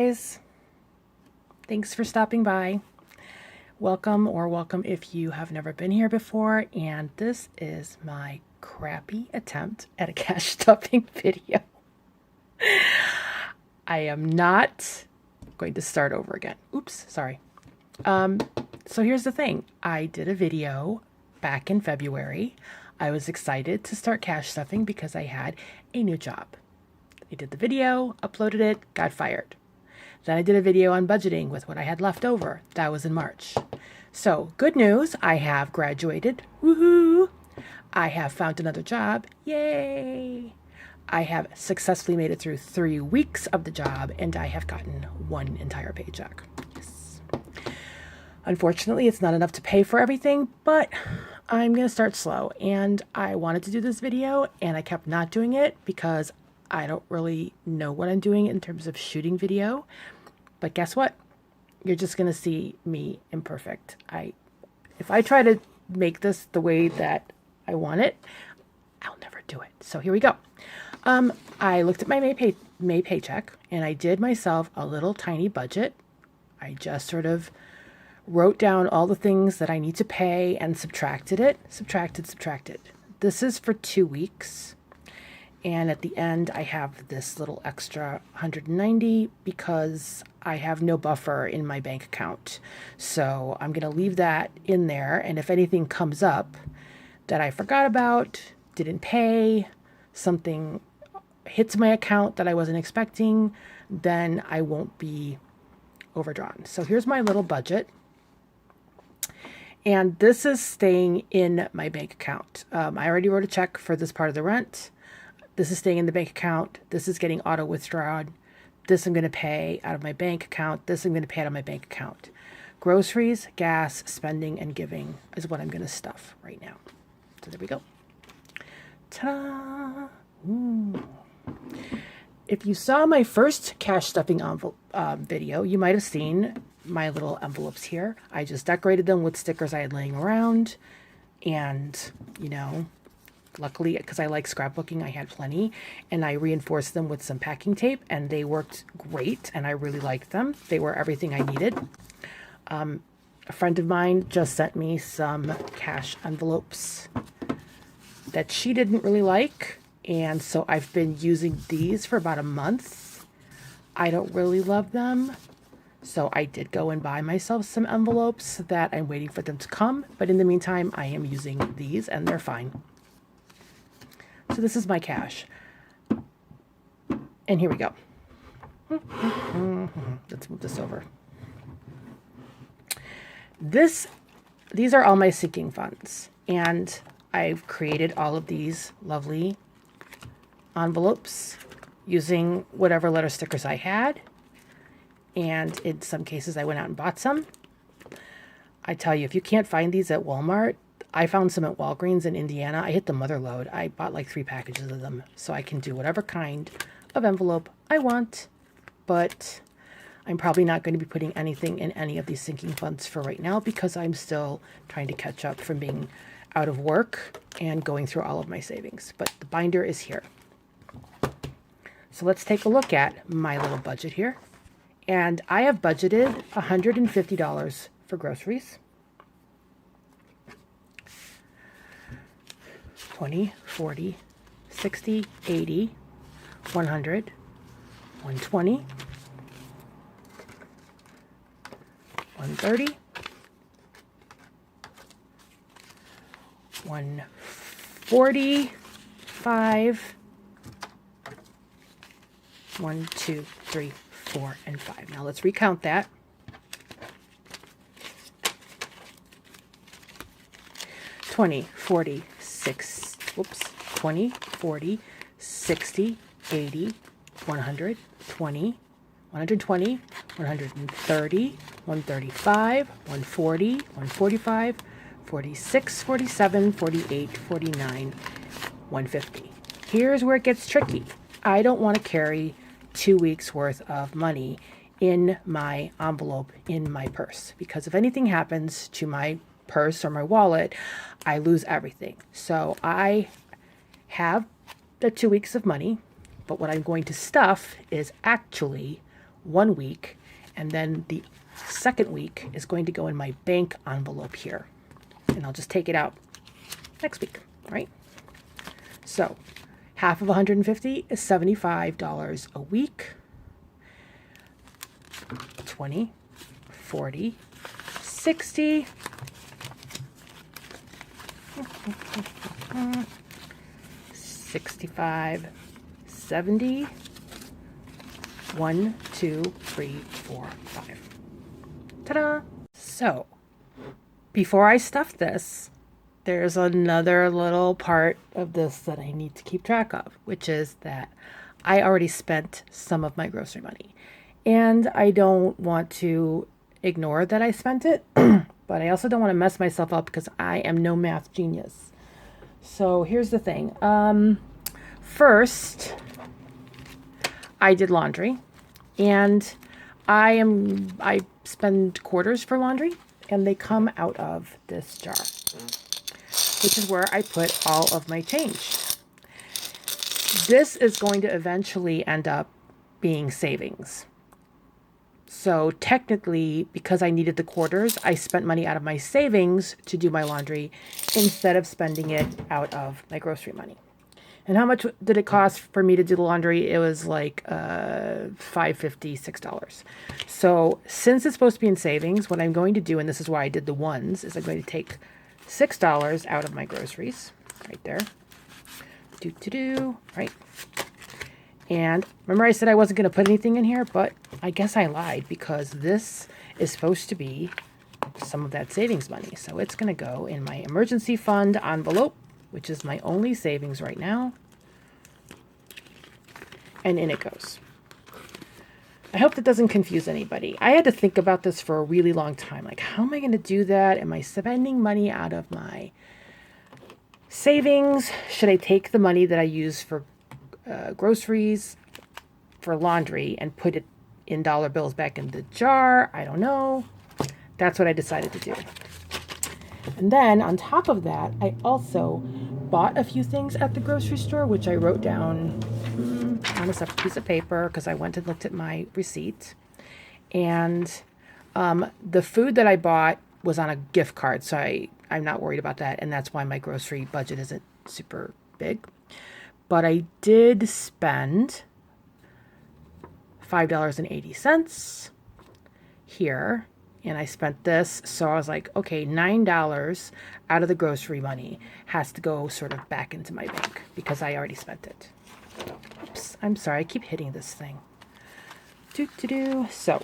guys. Thanks for stopping by. Welcome if you have never been here before, and this is my crappy attempt at a cash stuffing video. I am not going to start over again. Oops, sorry. So here's the thing. I did a video back in February. I was excited to start cash stuffing because I had a new job. I did the video, uploaded it, got fired. Then I did a video on budgeting with what I had left over. That was in March. So good news, I have graduated. Woohoo! I have found another job. Yay! I have successfully made it through 3 weeks of the job, and I have gotten one entire paycheck. Yes. Unfortunately, it's not enough to pay for everything, but I'm going to start slow. And I wanted to do this video, and I kept not doing it because I don't really know what I'm doing in terms of shooting video. But guess what? You're just going to see me imperfect. If I try to make this the way that I want it, I'll never do it. So here we go. I looked at my May paycheck, and I did myself a little tiny budget. I just sort of wrote down all the things that I need to pay and subtracted it. Subtracted. This is for 2 weeks. And at the end, I have this little extra 190 because I have no buffer in my bank account. So I'm going to leave that in there. And if anything comes up that I forgot about, didn't pay, something hits my account that I wasn't expecting, then I won't be overdrawn. So here's my little budget. And this is staying in my bank account. I already wrote a check for this part of the rent. This is staying in the bank account. This is getting auto withdrawn. This I'm going to pay out of my bank account. This I'm going to pay out of my bank account. Groceries, gas, spending, and giving is what I'm going to stuff right now. So there we go. Ta-da! Ooh. If you saw my first cash stuffing video, you might have seen my little envelopes here. I just decorated them with stickers I had laying around. And, you know, luckily, because I like scrapbooking, I had plenty, and I reinforced them with some packing tape, and they worked great, and I really liked them. They were everything I needed. A friend of mine just sent me some cash envelopes that she didn't really like, and so I've been using these for about a month. I don't really love them, so I did go and buy myself some envelopes that I'm waiting for them to come, but in the meantime, I am using these, and they're fine. So this is my cash. And here we go. Let's move this over. These are all my sinking funds. And I've created all of these lovely envelopes using whatever letter stickers I had. And in some cases, I went out and bought some. I tell you, if you can't find these at Walmart, I found some at Walgreens in Indiana. I hit the mother load. I bought like 3 packages of them, so I can do whatever kind of envelope I want, but I'm probably not going to be putting anything in any of these sinking funds for right now because I'm still trying to catch up from being out of work and going through all of my savings. But the binder is here. So let's take a look at my little budget here. And I have budgeted $150 for groceries. 20, 40, 60, 80, 100, 120, 130, 145, 1, 2, 3, 4, and 5. Now let's recount that. 20, 40, 20, 40, 60, 80, 100, 20, 120, 130, 135, 140, 145, 46, 47, 48, 49, 150. Here's where it gets tricky. I don't want to carry 2 weeks worth of money in my envelope in my purse, because if anything happens to my purse or my wallet, I lose everything. So I have the 2 weeks of money, but what I'm going to stuff is actually 1 week, and then the second week is going to go in my bank envelope here. And I'll just take it out next week, right? So half of 150 is $75 a week. 20, 40, 60, 65, 70, 1, 2, 3, 4, 5. Ta-da! So, before I stuff this, there's another little part of this that I need to keep track of, which is that I already spent some of my grocery money. And I don't want to ignore that I spent it, but I also don't want to mess myself up because I am no math genius. So here's the thing. First, I did laundry, and I spend quarters for laundry, and they come out of this jar, which is where I put all of my change. This is going to eventually end up being savings. So technically, because I needed the quarters, I spent money out of my savings to do my laundry instead of spending it out of my grocery money. And how much did it cost for me to do the laundry? It was like $5.50, $6. So since it's supposed to be in savings, what I'm going to do, and this is why I did the ones, is I'm going to take $6 out of my groceries, right there. Right. And remember I said I wasn't going to put anything in here, but I guess I lied because this is supposed to be some of that savings money. So it's going to go in my emergency fund envelope, which is my only savings right now. And in it goes. I hope that doesn't confuse anybody. I had to think about this for a really long time. Like, how am I going to do that? Am I spending money out of my savings? Should I take the money that I use for groceries, for laundry, and put it in dollar bills back in the jar? I don't know. That's what I decided to do. And then on top of that, I also bought a few things at the grocery store, which I wrote down on a separate piece of paper because I went and looked at my receipt. And the food that I bought was on a gift card, so I'm not worried about that, and that's why my grocery budget isn't super big. But I did spend $5.80 here, and I spent this, so I was like, okay, $9 out of the grocery money has to go sort of back into my bank because I already spent it. Oops, I'm sorry, I keep hitting this thing. So,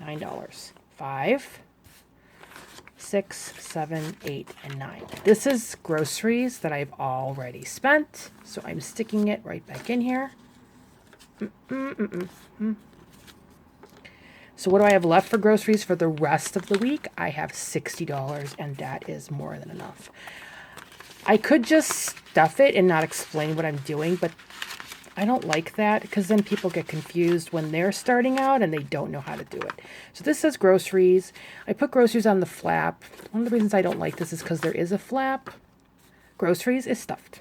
$9. 5, 6, 7, 8, and 9. This is groceries that I've already spent, so I'm sticking it right back in here. So what do I have left for groceries for the rest of the week? I have $60, and that is more than enough. I could just stuff it and not explain what I'm doing, but I don't like that because then people get confused when they're starting out and they don't know how to do it. So this says groceries. I put groceries on the flap. One of the reasons I don't like this is because there is a flap. Groceries is stuffed.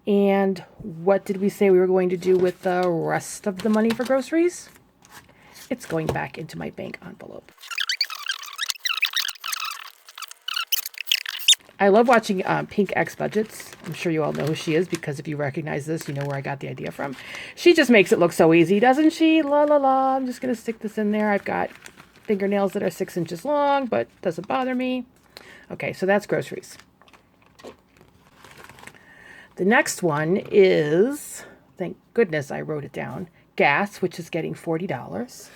And what did we say we were going to do with the rest of the money for groceries? It's going back into my bank envelope. I love watching Pink X Budgets. I'm sure you all know who she is because if you recognize this, you know where I got the idea from. She just makes it look so easy, doesn't she? La la la. I'm just going to stick this in there. I've got fingernails that are 6 inches long, but doesn't bother me. Okay, so that's groceries. The next one is, thank goodness I wrote it down, gas, which is getting $40.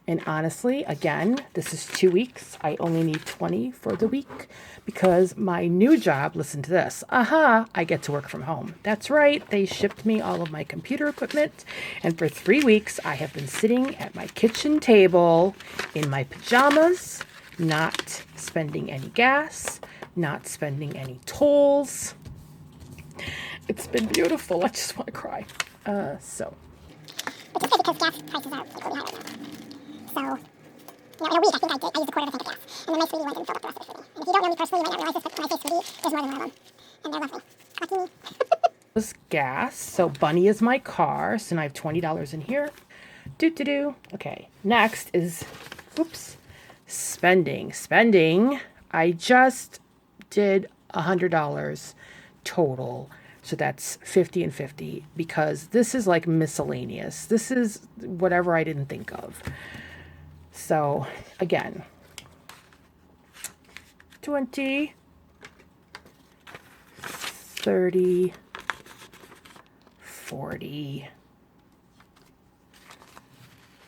And honestly, again, this is 2 weeks. I only need 20 for the week because my new job, listen to this, I get to work from home. That's right, they shipped me all of my computer equipment. And for 3 weeks, I have been sitting at my kitchen table in my pajamas, not spending any gas, not spending any tolls. It's been beautiful. I just want to cry. So. Which is good because gas prices are really high right now. So, in a week, I think I used a quarter of a tank of gas. And then my sweetie went and filled up the rest of it for me. And if you don't know me personally, you might not realize this, but when I say sweetie, there's more than one of them. And they're lovely. Lucky me. gas. So Bunny is my car. So now I have $20 in here. Okay, next is, oops, spending. I just did $100 total. So that's 50 and 50 because this is like miscellaneous. This is whatever I didn't think of. So again, 20, 30, 40,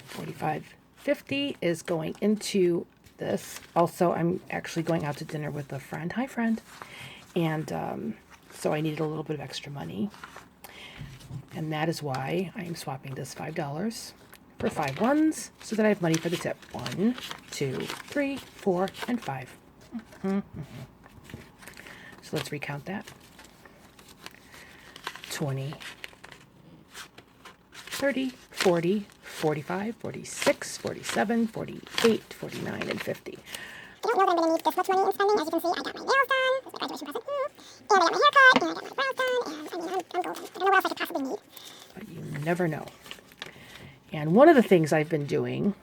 45, 50 is going into this. Also, I'm actually going out to dinner with a friend. Hi, friend. And so I needed a little bit of extra money. And that is why I am swapping this $5 for 5 ones so that I have money for the tip. 1, 2, 3, 4, and 5. So let's recount that. 20, 30, 40, 45, 46, 47, 48, 49, and 50. I don't know that I'm going to need this much money in spending. As you can see, I got my nails done. This is my graduation present. And I got my haircut. And I got my brows done. And I mean, I'm golden. I don't know what else I could possibly need. But you never know. And one of the things I've been doing,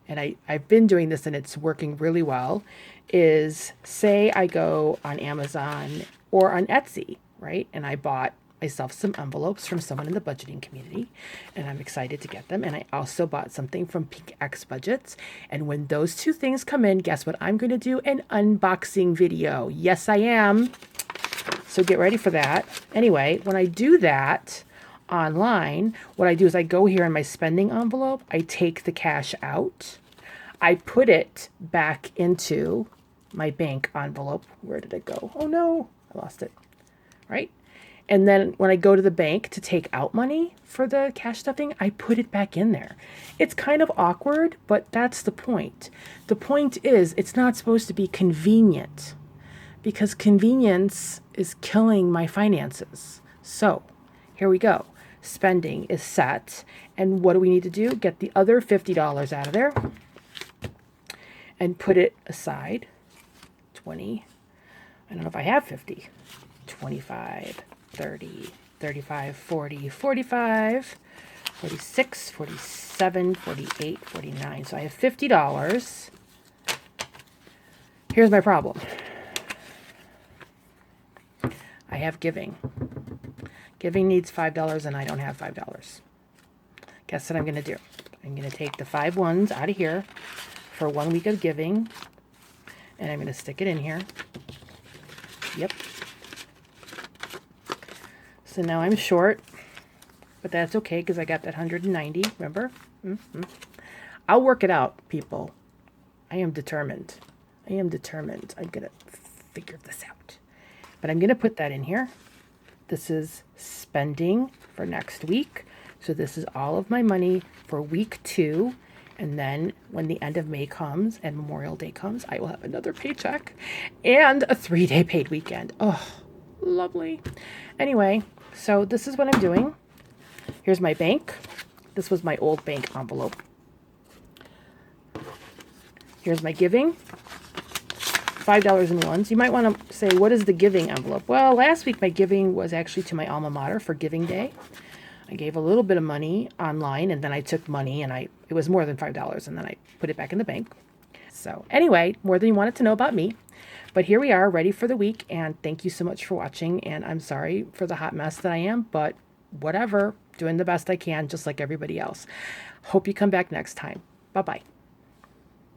and I've been doing this and it's working really well, is say I go on Amazon or on Etsy, right? And I bought myself some envelopes from someone in the budgeting community, and I'm excited to get them. And I also bought something from PAYCHECK Budgets. And when those two things come in, guess what I'm going to do? An unboxing video. Yes, I am. So get ready for that. Anyway, when I do that online, what I do is I go here in my spending envelope, I take the cash out, I put it back into my bank envelope. Where did it go? Oh no, I lost it. Right? And then when I go to the bank to take out money for the cash stuffing, I put it back in there. It's kind of awkward, but that's the point. The point is it's not supposed to be convenient because convenience is killing my finances. So here we go. Spending is set. And what do we need to do? Get the other $50 out of there and put it aside. 20. I don't know if I have 50. 25. 30, 35, 40, 45, 46, 47, 48, 49. So I have $50. Here's my problem. I have giving. Giving needs $5 and I don't have $5. Guess what I'm going to do? I'm going to take the 5 ones out of here for 1 week of giving and I'm going to stick it in here. Yep. So now I'm short, but that's okay because I got that 190, remember? I'll work it out, people. I am determined. I'm going to figure this out. But I'm going to put that in here. This is spending for next week. So this is all of my money for week 2. And then when the end of May comes and Memorial Day comes, I will have another paycheck and a 3-day paid weekend. Oh, lovely. Anyway. So this is what I'm doing. Here's my bank. This was my old bank envelope. Here's my giving. $5 in ones. You might want to say, what is the giving envelope? Well, last week my giving was actually to my alma mater for Giving Day. I gave a little bit of money online and then I took money and it was more than $5 and then I put it back in the bank. So anyway, more than you wanted to know about me. But here we are, ready for the week, and thank you so much for watching, and I'm sorry for the hot mess that I am, but whatever, doing the best I can, just like everybody else. Hope you come back next time. Bye-bye.